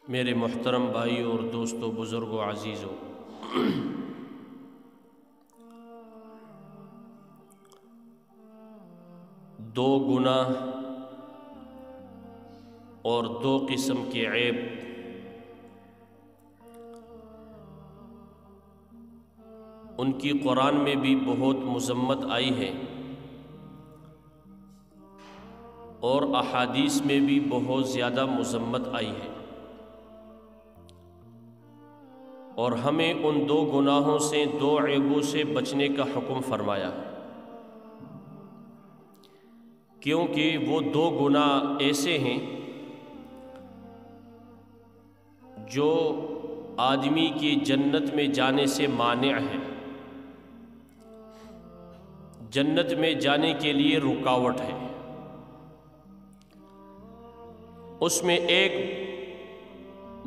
میرے محترم بھائی اور دوستوں، بزرگوں، عزیزوں، دو گناہ اور دو قسم کے عیب ان کی قرآن میں بھی بہت مذمت آئی ہے اور احادیث میں بھی بہت زیادہ مذمت آئی ہے، اور ہمیں ان دو گناہوں سے، دو عیبوں سے بچنے کا حکم فرمایا، کیونکہ وہ دو گناہ ایسے ہیں جو آدمی کی جنت میں جانے سے مانع ہے، جنت میں جانے کے لیے رکاوٹ ہے۔ اس میں ایک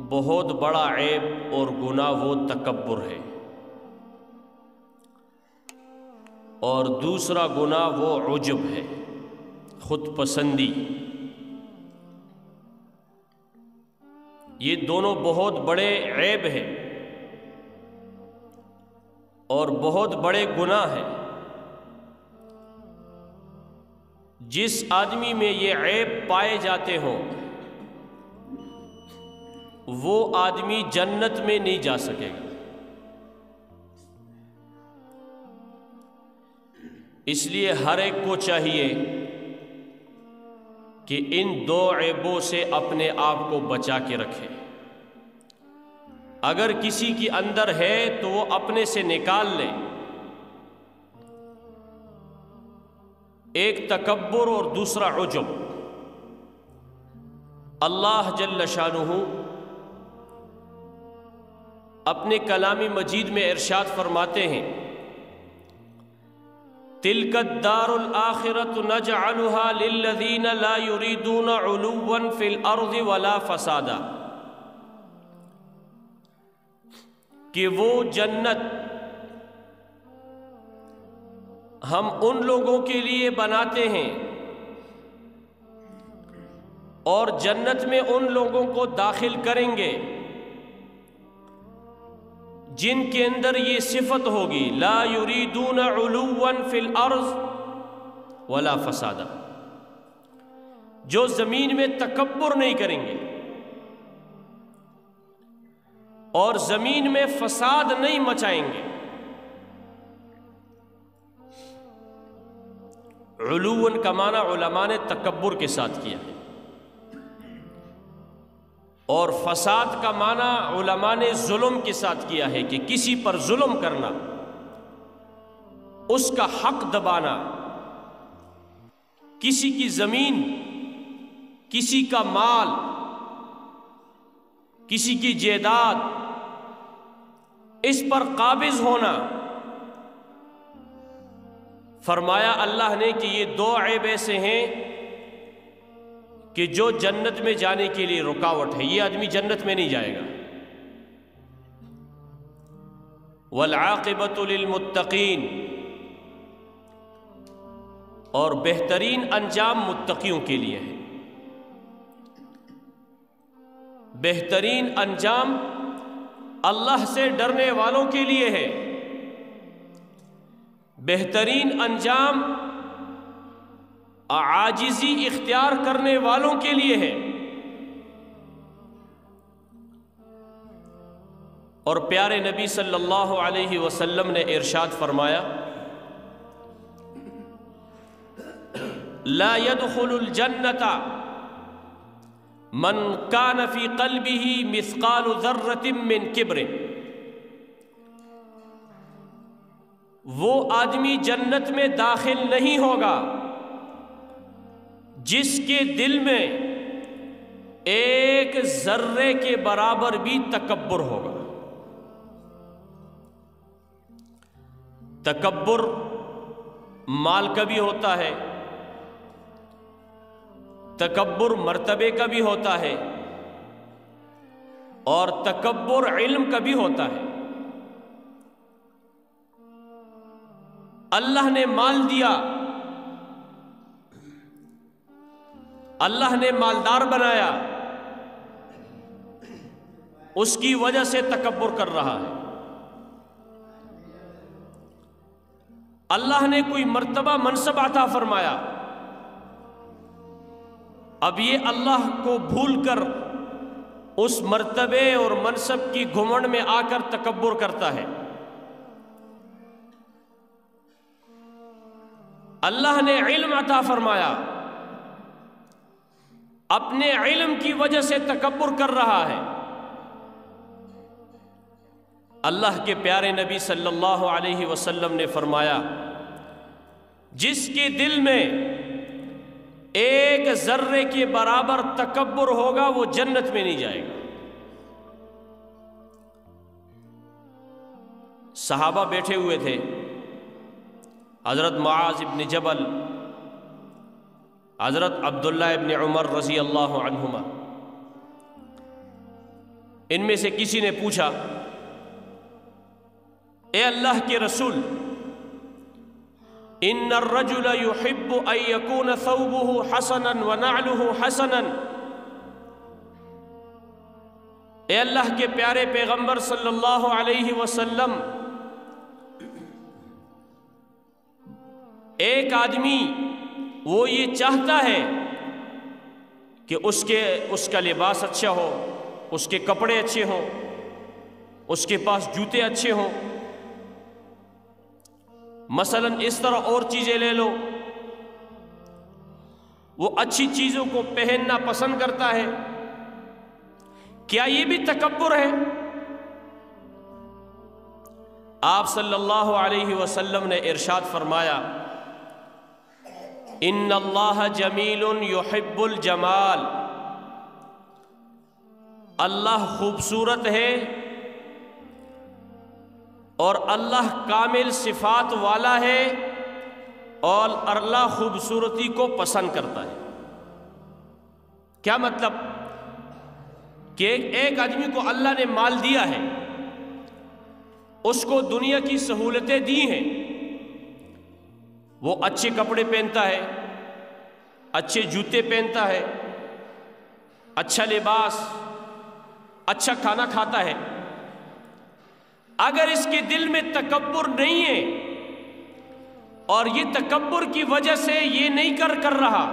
بہت بڑا عیب اور گناہ وہ تکبر ہے، اور دوسرا گناہ وہ عجب ہے، خود پسندی۔ یہ دونوں بہت بڑے عیب ہیں اور بہت بڑے گناہ ہیں۔ جس آدمی میں یہ عیب پائے جاتے ہوں وہ آدمی جنت میں نہیں جا سکے گا۔ اس لیے ہر ایک کو چاہیے کہ ان دو عیبوں سے اپنے آپ کو بچا کے رکھے۔ اگر کسی کے اندر ہے تو وہ اپنے سے نکال لے۔ ایک تکبر اور دوسرا عجب۔ اللہ جل شانہ اپنے کلام مجید میں ارشاد فرماتے ہیں، تِلْكَ الدَّارُ الْآخِرَةُ نَجْعَلُهَا لِلَّذِينَ لَا يُرِيدُونَ عُلُوًّا فِي الْأَرْضِ وَلَا فَسَادًا، کہ وہ جنت ہم ان لوگوں کے لیے بناتے ہیں، اور جنت میں ان لوگوں کو داخل کریں گے جن کے اندر یہ صفت ہوگی، لا یریدون علوا فی الارض ولا فسادا، جو زمین میں تکبر نہیں کریں گے اور زمین میں فساد نہیں مچائیں گے۔ علوا کا معنی علماء نے تکبر کے ساتھ کیا ہے، اور فساد کا معنی علماء نے ظلم کے ساتھ کیا ہے، کہ کسی پر ظلم کرنا، اس کا حق دبانا، کسی کی زمین، کسی کا مال، کسی کی جائیداد، اس پر قابض ہونا۔ فرمایا اللہ نے کہ یہ دو عیب ایسے ہیں کہ جو جنت میں جانے کے لیے رکاوٹ ہے، یہ آدمی جنت میں نہیں جائے گا۔ والعاقبۃ للمتقین، اور بہترین انجام متقیوں کے لیے ہے۔ بہترین انجام اللہ سے ڈرنے والوں کے لیے ہے، بہترین انجام عاجزی اختیار کرنے والوں کے لیے ہے۔ اور پیارے نبی صلی اللہ علیہ وسلم نے ارشاد فرمایا، لا يدخل الجنة من كان في قلبه مثقال ذرة من کبر، وہ آدمی جنت میں داخل نہیں ہوگا جس کے دل میں ایک ذرے کے برابر بھی تکبر ہوگا۔ تکبر مال کا بھی ہوتا ہے، تکبر مرتبے کا بھی ہوتا ہے، اور تکبر علم کا بھی ہوتا ہے۔ اللہ نے مال دیا، اللہ نے مالدار بنایا، اس کی وجہ سے تکبر کر رہا ہے۔ اللہ نے کوئی مرتبہ منصب عطا فرمایا، اب یہ اللہ کو بھول کر اس مرتبے اور منصب کی گھمنڈ میں آ کر تکبر کرتا ہے۔ اللہ نے علم عطا فرمایا، اپنے علم کی وجہ سے تکبر کر رہا ہے۔ اللہ کے پیارے نبی صلی اللہ علیہ وسلم نے فرمایا، جس کے دل میں ایک ذرے کے برابر تکبر ہوگا وہ جنت میں نہیں جائے گا۔ صحابہ بیٹھے ہوئے تھے، حضرت معاذ ابن جبل، حضرت عبداللہ ابن عمر رضی اللہ عنہما، ان میں سے کسی نے پوچھا، اے اللہ کے رسول، ان الرجل يحب ان يكون ثوبه حسنا ونعله حسنا، اے اللہ کے پیارے پیغمبر صلی اللہ علیہ وسلم، ایک آدمی وہ یہ چاہتا ہے کہ اس کا لباس اچھا ہو، اس کے کپڑے اچھے ہوں، اس کے پاس جوتے اچھے ہوں، مثلا اس طرح اور چیزیں لے لو، وہ اچھی چیزوں کو پہننا پسند کرتا ہے، کیا یہ بھی تکبر ہے؟ آپ صلی اللہ علیہ وسلم نے ارشاد فرمایا، ان اللہ جمیل یحب الجمال، اللہ خوبصورت ہے اور اللہ کامل صفات والا ہے، اور اللہ خوبصورتی کو پسند کرتا ہے۔ کیا مطلب؟ کہ ایک آدمی کو اللہ نے مال دیا ہے، اس کو دنیا کی سہولتیں دی ہیں، وہ اچھے کپڑے پہنتا ہے، اچھے جوتے پہنتا ہے، اچھا لباس، اچھا کھانا کھاتا ہے، اگر اس کے دل میں تکبر نہیں ہے اور یہ تکبر کی وجہ سے یہ نہیں کر رہا،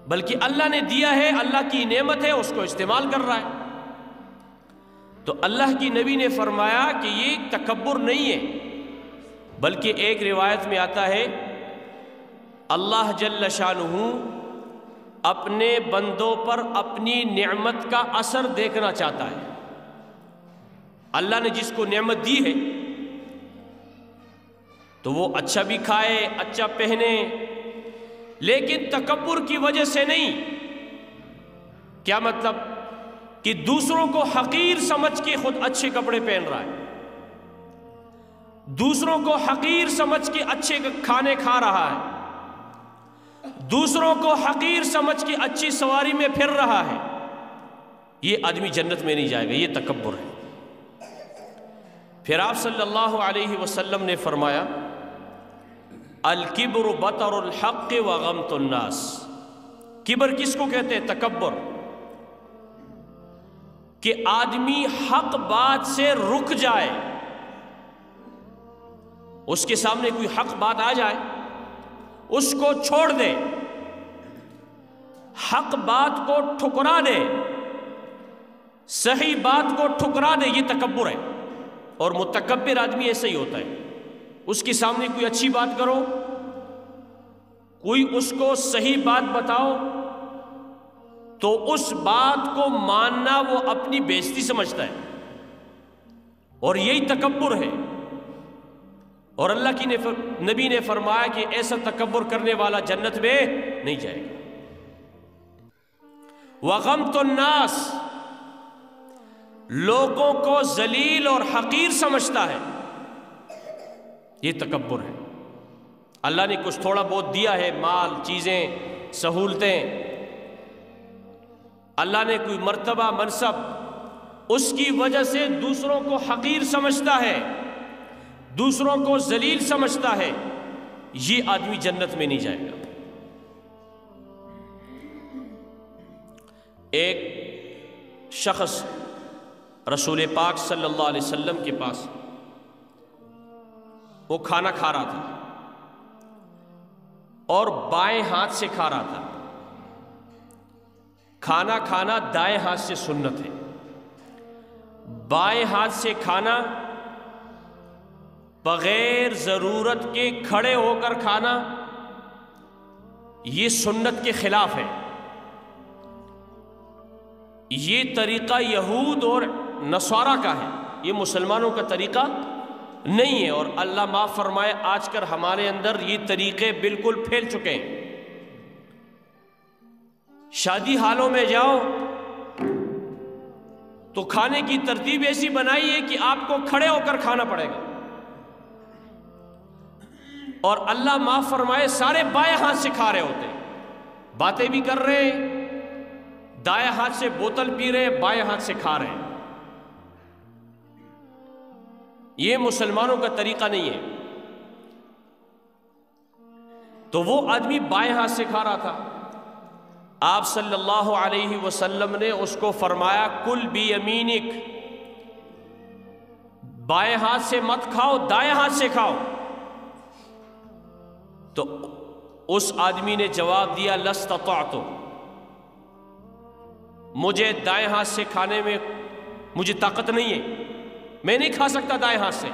بلکہ اللہ نے دیا ہے، اللہ کی نعمت ہے، اس کو استعمال کر رہا ہے، تو اللہ کی نبی نے فرمایا کہ یہ تکبر نہیں ہے، بلکہ ایک روایت میں آتا ہے اللہ جل شانہ اپنے بندوں پر اپنی نعمت کا اثر دیکھنا چاہتا ہے۔ اللہ نے جس کو نعمت دی ہے تو وہ اچھا بھی کھائے، اچھا پہنے، لیکن تکبر کی وجہ سے نہیں۔ کیا مطلب؟ کہ دوسروں کو حقیر سمجھ کے خود اچھے کپڑے پہن رہا ہے، دوسروں کو حقیر سمجھ کے اچھے کھانے کھا رہا ہے، دوسروں کو حقیر سمجھ کے اچھی سواری میں پھر رہا ہے، یہ آدمی جنت میں نہیں جائے گا، یہ تکبر ہے۔ پھر آپ صلی اللہ علیہ وسلم نے فرمایا، الکبر بطر الحق وغمط الناس، کبر کس کو کہتے ہیں؟ تکبر، کہ آدمی حق بات سے رک جائے، اس کے سامنے کوئی حق بات آ جائے اس کو چھوڑ دے، حق بات کو ٹھکرا دے، صحیح بات کو ٹھکرا دے، یہ تکبر ہے۔ اور متکبر آدمی ایسا ہی ہوتا ہے، اس کے سامنے کوئی اچھی بات کرو، کوئی اس کو صحیح بات بتاؤ تو اس بات کو ماننا وہ اپنی بےزتی سمجھتا ہے، اور یہی تکبر ہے۔ اور اللہ کی نبی نے فرمایا کہ ایسا تکبر کرنے والا جنت میں نہیں جائے گا۔ وغمط الناس، لوگوں کو ذلیل اور حقیر سمجھتا ہے، یہ تکبر ہے۔ اللہ نے کچھ تھوڑا بہت دیا ہے، مال، چیزیں، سہولتیں، اللہ نے کوئی مرتبہ، منصب، اس کی وجہ سے دوسروں کو حقیر سمجھتا ہے، دوسروں کو ذلیل سمجھتا ہے، یہ آدمی جنت میں نہیں جائے گا۔ ایک شخص رسول پاک صلی اللہ علیہ وسلم کے پاس، وہ کھانا کھا رہا تھا اور بائیں ہاتھ سے کھا رہا تھا۔ کھانا کھانا دائیں ہاتھ سے سنت ہے، بائیں ہاتھ سے کھانا، بغیر ضرورت کے کھڑے ہو کر کھانا، یہ سنت کے خلاف ہے۔ یہ طریقہ یہود اور نصارہ کا ہے، یہ مسلمانوں کا طریقہ نہیں ہے۔ اور اللہ معاف فرمائے، آج کل ہمارے اندر یہ طریقے بالکل پھیل چکے ہیں۔ شادی حالوں میں جاؤ تو کھانے کی ترتیب ایسی بنائی ہے کہ آپ کو کھڑے ہو کر کھانا پڑے گا، اور اللہ معاف فرمائے سارے بائیں ہاتھ سے کھا رہے ہوتے ہیں، باتیں بھی کر رہے ہیں، دائیں ہاتھ سے بوتل پی رہے ہیں، بائیں ہاتھ سے کھا رہے ہیں۔ یہ مسلمانوں کا طریقہ نہیں ہے۔ تو وہ آدمی بائیں ہاتھ سے کھا رہا تھا، آپ صلی اللہ علیہ وسلم نے اس کو فرمایا کل بیمینک، بائیں ہاتھ سے مت کھاؤ، دائیں ہاتھ سے کھاؤ۔ تو اس آدمی نے جواب دیا لاستطعت، مجھے دائیں ہاتھ سے کھانے میں مجھے طاقت نہیں ہے، میں نہیں کھا سکتا دائیں ہاتھ سے۔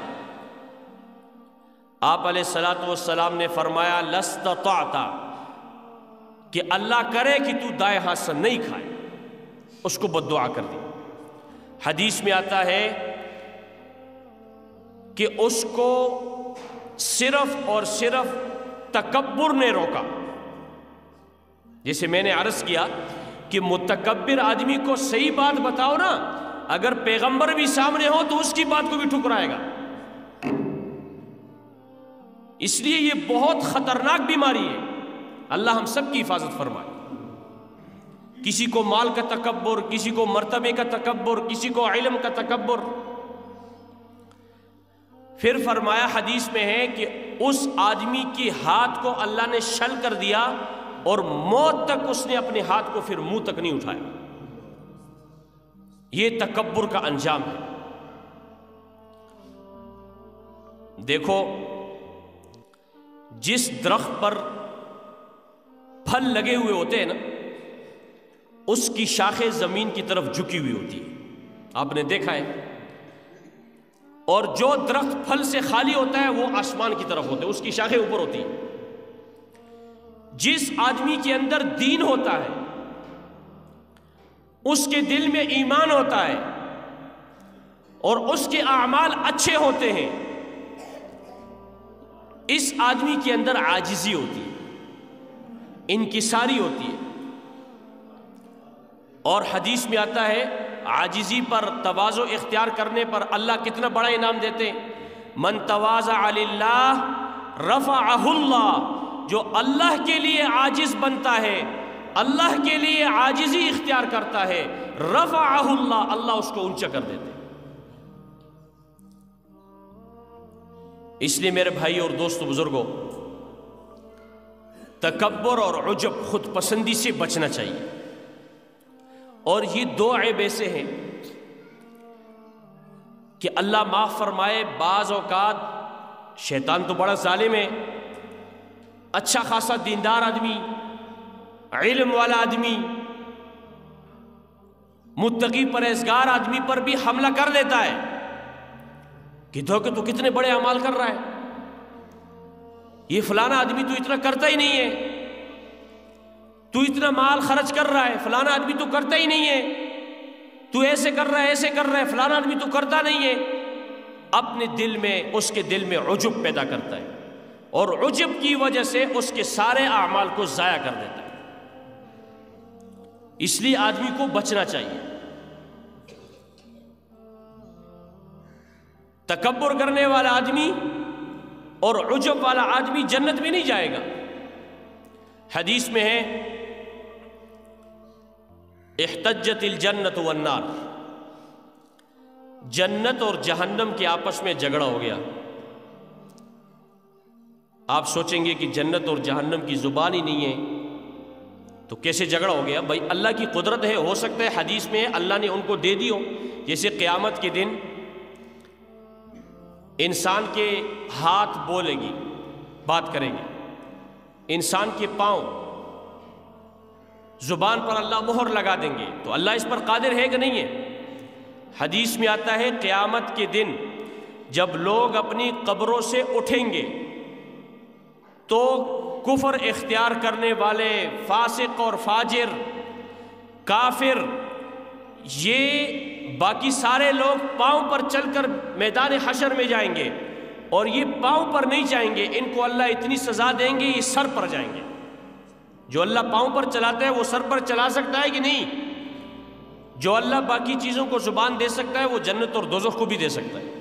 آپ علیہ الصلوۃ والسلام نے فرمایا لاستطعت، کہ اللہ کرے کہ تو دائیں ہاتھ سے نہیں کھائے، اس کو بد دعا کر دی۔ حدیث میں آتا ہے کہ اس کو صرف اور صرف تکبر نے روکا۔ جیسے میں نے عرض کیا کہ متکبر آدمی کو صحیح بات بتاؤ نا، اگر پیغمبر بھی سامنے ہو تو اس کی بات کو بھی ٹھکرائے گا۔ اس لیے یہ بہت خطرناک بیماری ہے، اللہ ہم سب کی حفاظت فرمائے۔ کسی کو مال کا تکبر، کسی کو مرتبے کا تکبر، کسی کو علم کا تکبر۔ پھر فرمایا حدیث میں ہے کہ اس آدمی کی ہاتھ کو اللہ نے شل کر دیا اور موت تک اس نے اپنے ہاتھ کو پھر منہ تک نہیں اٹھایا۔ یہ تکبر کا انجام ہے۔ دیکھو، جس درخت پر پھل لگے ہوئے ہوتے ہیں نا، اس کی شاخیں زمین کی طرف جھکی ہوئی ہوتی ہے، آپ نے دیکھا ہے۔ اور جو درخت پھل سے خالی ہوتا ہے وہ آسمان کی طرف ہوتا ہے، اس کی شاخیں اوپر ہوتی ہیں۔ جس آدمی کے اندر دین ہوتا ہے، اس کے دل میں ایمان ہوتا ہے اور اس کے اعمال اچھے ہوتے ہیں، اس آدمی کے اندر عاجزی ہوتی ہے، انکساری ہوتی ہے۔ اور حدیث میں آتا ہے عاجزی پر، تواضع اختیار کرنے پر اللہ کتنا بڑا انعام دیتے ہیں۔ من تواضع للہ رفعہ اللہ، جو اللہ کے لیے عاجز بنتا ہے، اللہ کے لیے عاجزی اختیار کرتا ہے، رفعہ اللہ، اللہ اس کو اونچا کر دیتے۔ اس لیے میرے بھائی اور دوستو بزرگوں، تکبر اور عجب، خود پسندی سے بچنا چاہیے۔ اور یہ دو عیب ایسے ہیں کہ اللہ معاف فرمائے، بعض اوقات شیطان تو بڑا ظالم ہے، اچھا خاصا دیندار آدمی، علم والا آدمی، متقی پرہیزگار آدمی پر بھی حملہ کر دیتا ہے کہ دیکھو تو کتنے بڑے اعمال کر رہا ہے، یہ فلانا آدمی تو اتنا کرتا ہی نہیں ہے، تو اتنا مال خرچ کر رہا ہے، فلانا آدمی تو کرتا ہی نہیں ہے، تو ایسے کر رہا ہے، ایسے کر رہا ہے، فلانا آدمی تو کرتا نہیں ہے۔ اپنے دل میں، اس کے دل میں عجب پیدا کرتا ہے، اور عجب کی وجہ سے اس کے سارے اعمال کو ضائع کر دیتا ہے۔ اس لیے آدمی کو بچنا چاہیے۔ تکبر کرنے والا آدمی اور عجب والا آدمی جنت میں نہیں جائے گا۔ حدیث میں ہے احتجت الجنت والنار، جنت اور جہنم کے آپس میں جھگڑا ہو گیا۔ آپ سوچیں گے کہ جنت اور جہنم کی زبان ہی نہیں ہے، تو کیسے جھگڑا ہو گیا؟ بھائی اللہ کی قدرت ہے، ہو سکتا ہے حدیث میں اللہ نے ان کو دے دی ہو، جیسے قیامت کے دن انسان کے ہاتھ بولے گی، بات کریں گے، انسان کے پاؤں، زبان پر اللہ مہر لگا دیں گے، تو اللہ اس پر قادر ہے کہ نہیں ہے؟ حدیث میں آتا ہے قیامت کے دن جب لوگ اپنی قبروں سے اٹھیں گے تو کفر اختیار کرنے والے، فاسق اور فاجر، کافر، یہ باقی سارے لوگ پاؤں پر چل کر میدان حشر میں جائیں گے، اور یہ پاؤں پر نہیں جائیں گے، ان کو اللہ اتنی سزا دیں گے یہ سر پر جائیں گے۔ جو اللہ پاؤں پر چلاتا ہے وہ سر پر چلا سکتا ہے کہ نہیں؟ جو اللہ باقی چیزوں کو زبان دے سکتا ہے وہ جنت اور دوزخ کو بھی دے سکتا ہے۔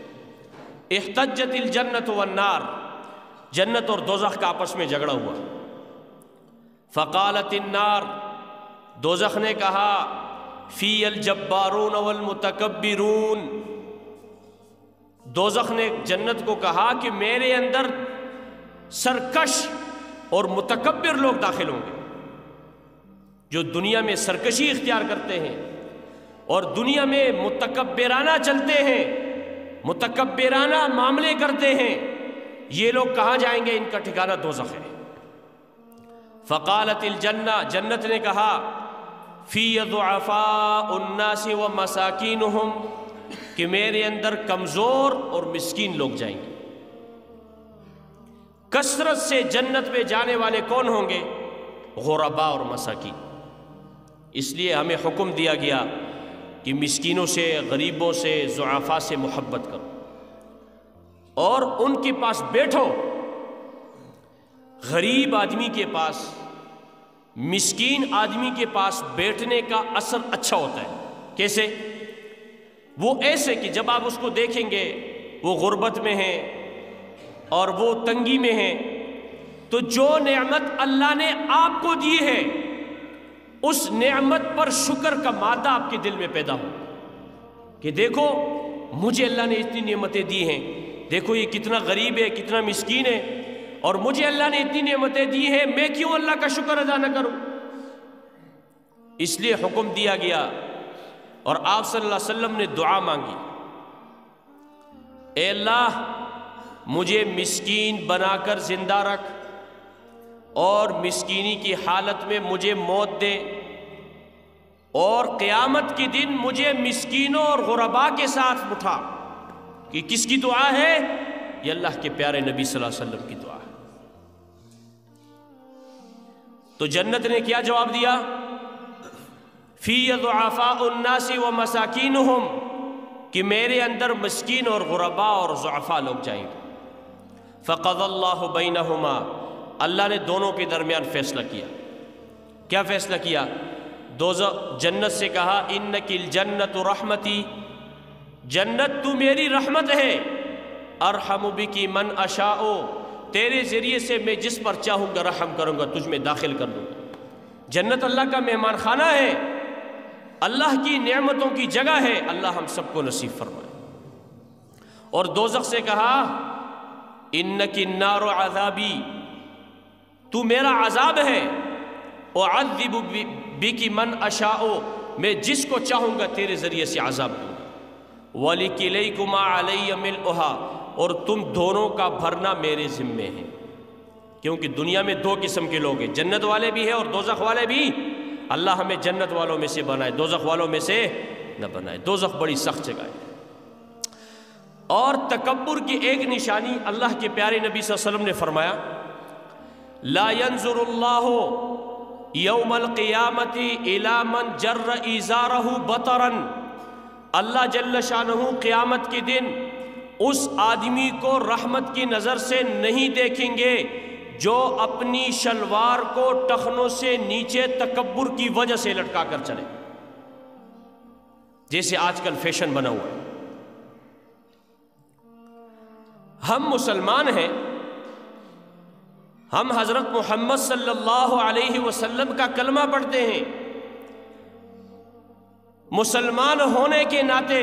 احتجت الجنت والنار، جنت اور دوزخ کا آپس میں جھگڑا ہوا۔ فقالت النار، دوزخ نے کہا فی الجبارون والمتکبرون، دوزخ نے جنت کو کہا کہ میرے اندر سرکش اور متکبر لوگ داخل ہوں گے، جو دنیا میں سرکشی اختیار کرتے ہیں اور دنیا میں متکبرانہ چلتے ہیں، متکبرانہ معاملے کرتے ہیں، یہ لوگ کہاں جائیں گے؟ ان کا ٹھکانہ دوزخ ہے۔ فقالت الجنہ، جنت نے کہا فی ضعفاء الناس ومساکینہم، کہ میرے اندر کمزور اور مسکین لوگ جائیں گے۔ کثرت سے جنت میں جانے والے کون ہوں گے؟ غرباء اور مساکین۔ اس لیے ہمیں حکم دیا گیا کہ مسکینوں سے، غریبوں سے، ضعفاء سے محبت کرو اور ان کے پاس بیٹھو۔ غریب آدمی کے پاس، مسکین آدمی کے پاس بیٹھنے کا اثر اچھا ہوتا ہے۔ کیسے؟ وہ ایسے کہ جب آپ اس کو دیکھیں گے وہ غربت میں ہیں اور وہ تنگی میں ہیں، تو جو نعمت اللہ نے آپ کو دی ہے اس نعمت پر شکر کا مادہ آپ کے دل میں پیدا ہو کہ دیکھو مجھے اللہ نے اتنی نعمتیں دی ہیں، دیکھو یہ کتنا غریب ہے، کتنا مسکین ہے، اور مجھے اللہ نے اتنی نعمتیں دی ہیں، میں کیوں اللہ کا شکر ادا نہ کروں؟ اس لیے حکم دیا گیا اور آپ صلی اللہ علیہ وسلم نے دعا مانگی، اے اللہ مجھے مسکین بنا کر زندہ رکھ اور مسکینی کی حالت میں مجھے موت دے، اور قیامت کے دن مجھے مسکینوں اور غرباء کے ساتھ اٹھا۔ کہ کس کی دعا ہے؟ یہ اللہ کے پیارے نبی صلی اللہ علیہ وسلم کی دعا ہے۔ تو جنت نے کیا جواب دیا؟ فی ضعفاء الناس ومساکینہم، کہ میرے اندر مسکین اور غرباء اور ضعفاء لوگ جائیں گے۔ فقضى اللہ بینہما، اللہ نے دونوں کے درمیان فیصلہ کیا۔ کیا فیصلہ کیا؟ جنت سے کہا انک الجنت رحمتی، جنت تو میری رحمت ہے، ارحم بکی من اشاء، تیرے ذریعے سے میں جس پر چاہوں گا رحم کروں گا، تجھ میں داخل کر دوں گا۔ جنت اللہ کا مہمان خانہ ہے، اللہ کی نعمتوں کی جگہ ہے، اللہ ہم سب کو نصیب فرمائے۔ اور دوزخ سے کہا انک النار عذابی، تو میرا عذاب ہے، اعذب بک من اشاء، میں جس کو چاہوں گا تیرے ذریعے سے عذاب دوں گا۔ وَلِكِلَيْكُمَا عَلَيَّ مِلْؤُهَا، اور تم دونوں کا بھرنا میرے ذمے ہے۔ کیونکہ دنیا میں دو قسم کے لوگ ہیں، جنت والے بھی ہیں اور دوزخ والے بھی۔ اللہ ہمیں جنت والوں میں سے بنائے، دوزخ والوں میں سے نہ بنائے۔ دوزخ بڑی سخت جگہ ہے۔ اور تکبر کی ایک نشانی اللہ کے پیارے نبی صلی اللہ علیہ وسلم نے فرمایا لا ينظر اللہ یوم القیامت الی من جر ازارہ بطرا، اللہ جل شانہ قیامت کے دن اس آدمی کو رحمت کی نظر سے نہیں دیکھیں گے جو اپنی شلوار کو ٹخنوں سے نیچے تکبر کی وجہ سے لٹکا کر چلے، جیسے آج کل فیشن بنا ہوا ہے۔ ہم مسلمان ہیں، ہم حضرت محمد صلی اللہ علیہ وسلم کا کلمہ پڑھتے ہیں، مسلمان ہونے کے ناطے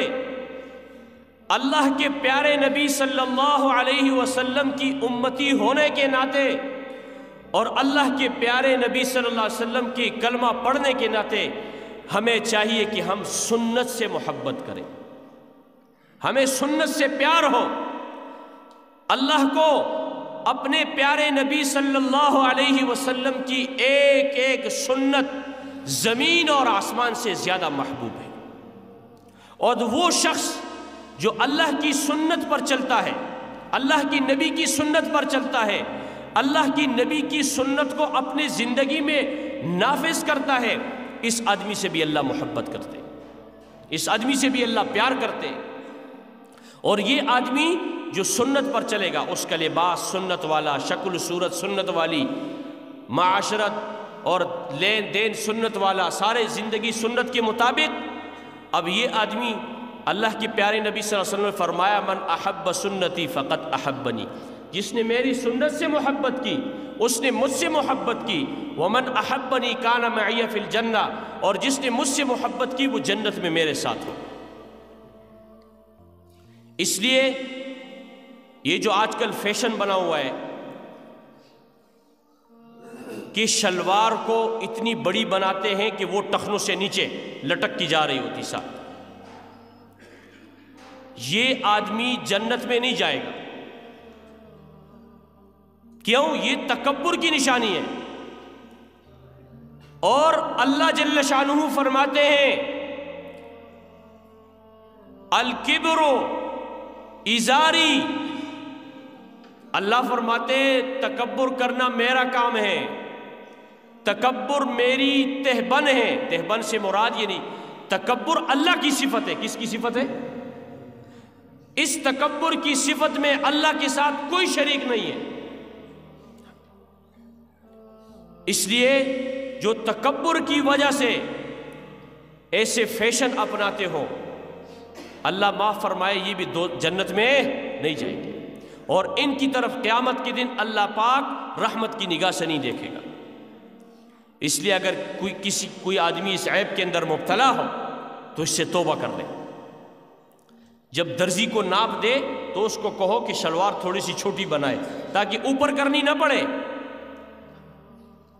اللہ کے پیارے نبی صلی اللہ علیہ وسلم کی امتی ہونے کے ناطے اور اللہ کے پیارے نبی صلی اللہ علیہ وسلم کی کلمہ پڑھنے کے ناطے ہمیں چاہیے کہ ہم سنت سے محبت کریں، ہمیں سنت سے پیار ہو، اللہ کو اپنے پیارے نبی صلی اللہ علیہ وسلم کی ایک ایک سنت زمین اور آسمان سے زیادہ محبوب ہے۔ اور وہ شخص جو اللہ کی سنت پر چلتا ہے، اللہ کی نبی کی سنت پر چلتا ہے، اللہ کی نبی کی سنت کو اپنی زندگی میں نافذ کرتا ہے، اس آدمی سے بھی اللہ محبت کرتے، اس آدمی سے بھی اللہ پیار کرتے۔ اور یہ آدمی جو سنت پر چلے گا، اس کا لباس سنت والا، شکل صورت سنت والی، معاشرت اور لین دین سنت والا، سارے زندگی سنت کے مطابق۔ اب یہ آدمی، اللہ کے پیارے نبی صلی اللہ علیہ وسلم نے فرمایا من احب سنتی فقط احبنی، جس نے میری سنت سے محبت کی اس نے مجھ سے محبت کی، ومن احبنی کان معی فی الجنہ، اور جس نے مجھ سے محبت کی وہ جنت میں میرے ساتھ ہو۔ اس لیے یہ جو آج کل فیشن بنا ہوا ہے کہ شلوار کو اتنی بڑی بناتے ہیں کہ وہ ٹخنوں سے نیچے لٹک کی جا رہی ہوتی ساتھ، یہ آدمی جنت میں نہیں جائے گا۔ کیوں؟ یہ تکبر کی نشانی ہے۔ اور اللہ جل شانہ فرماتے ہیں الکبر ازاری، اللہ فرماتے ہیں تکبر کرنا میرا کام ہے، تکبر میری تہبن ہے۔ تہبن سے مراد یہ نہیں، تکبر اللہ کی صفت ہے۔ کس کی صفت ہے؟ اس تکبر کی صفت میں اللہ کے ساتھ کوئی شریک نہیں ہے۔ اس لیے جو تکبر کی وجہ سے ایسے فیشن اپناتے ہو، اللہ معاف فرمائے یہ بھی جنت میں نہیں جائیں گے، اور ان کی طرف قیامت کے دن اللہ پاک رحمت کی نگاہ سے نہیں دیکھے گا۔ اس لیے اگر کوئی آدمی اس عیب کے اندر مبتلا ہو تو اس سے توبہ کر لے۔ جب درزی کو ناپ دے تو اس کو کہو کہ شلوار تھوڑی سی چھوٹی بنائے تاکہ اوپر کرنی نہ پڑے،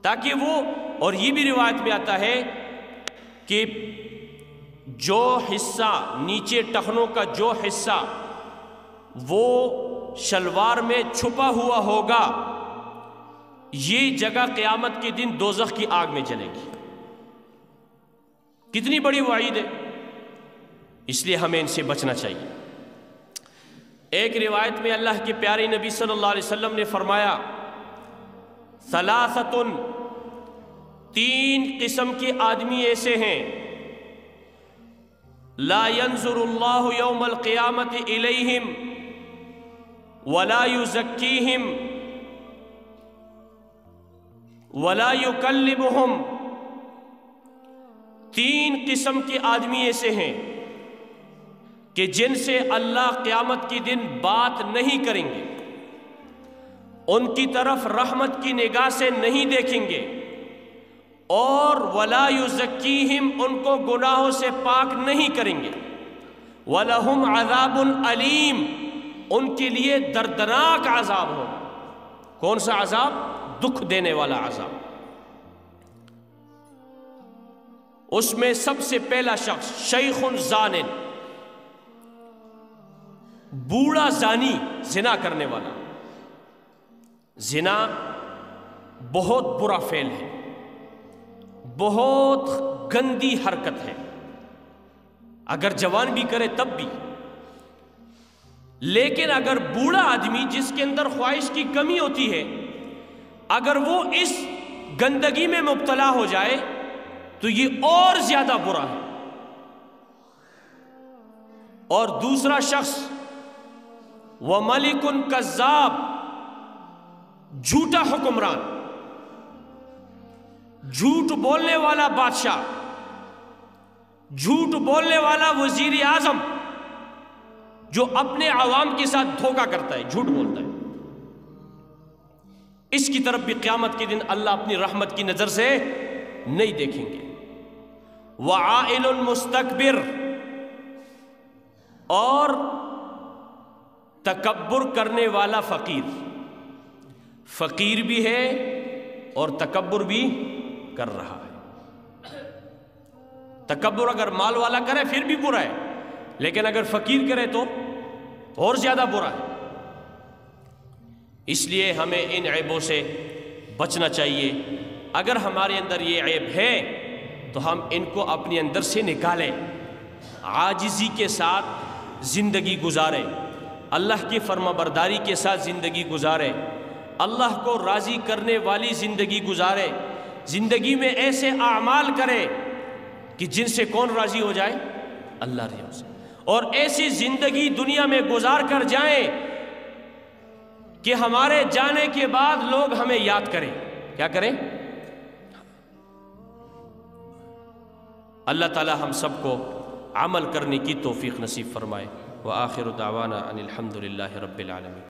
تاکہ وہ، اور یہ بھی روایت میں آتا ہے کہ جو حصہ نیچے ٹخنوں کا جو حصہ وہ شلوار میں چھپا ہوا ہوگا، یہ جگہ قیامت کے دن دوزخ کی آگ میں جلے گی۔ کتنی بڑی وعید ہے! اس لیے ہمیں ان سے بچنا چاہیے۔ ایک روایت میں اللہ کے پیارے نبی صلی اللہ علیہ وسلم نے فرمایا ثلاثۃ، تین قسم کے آدمی ایسے ہیں لا ينظر اللہ یوم القیامت الیہم ولا یزکیہم ولا یکلمہم۔ تین قسم کے آدمی ایسے ہیں کہ جن سے اللہ قیامت کے دن بات نہیں کریں گے، ان کی طرف رحمت کی نگاہ سے نہیں دیکھیں گے، اور ولا یزکیہم، ان کو گناہوں سے پاک نہیں کریں گے، وَلَهُمْ عَذَابٌ علیم، ان کے لیے دردناک عذاب ہو۔ کون سا عذاب؟ دکھ دینے والا عذاب۔ اس میں سب سے پہلا شخص شیخ زان، بوڑھا زانی، زنا کرنے والا۔ زنا بہت برا فعل ہے، بہت گندی حرکت ہے، اگر جوان بھی کرے تب بھی۔ لیکن اگر بوڑھا آدمی جس کے اندر خواہش کی کمی ہوتی ہے، اگر وہ اس گندگی میں مبتلا ہو جائے تو یہ اور زیادہ برا ہے۔ اور دوسرا شخص وَمَلِكٌ كَذَّابٌ، جھوٹا حکمران، جھوٹ بولنے والا بادشاہ، جھوٹ بولنے والا وزیر اعظم، جو اپنے عوام کے ساتھ دھوکہ کرتا ہے، جھوٹ بولتا ہے، اس کی طرف بھی قیامت کے دن اللہ اپنی رحمت کی نظر سے نہیں دیکھیں گے۔ وعائل مستکبر، اور تکبر کرنے والا فقیر، فقیر بھی ہے اور تکبر بھی کر رہا ہے۔ تکبر اگر مال والا کرے پھر بھی برا ہے، لیکن اگر فقیر کرے تو اور زیادہ برا ہے۔ اس لیے ہمیں ان عیبوں سے بچنا چاہیے۔ اگر ہمارے اندر یہ عیب ہے تو ہم ان کو اپنے اندر سے نکالیں، عاجزی کے ساتھ زندگی گزاریں، اللہ کی فرما برداری کے ساتھ زندگی گزاریں، اللہ کو راضی کرنے والی زندگی گزاریں، زندگی میں ایسے اعمال کریں کہ جن سے کون راضی ہو جائے؟ اللہ راضی ہو جائے، اور ایسی زندگی دنیا میں گزار کر جائیں کہ ہمارے جانے کے بعد لوگ ہمیں یاد کریں۔ کیا کریں؟ اللہ تعالی ہم سب کو عمل کرنے کی توفیق نصیب فرمائے۔ وآخر دعوانا ان الحمد للہ رب العالمین۔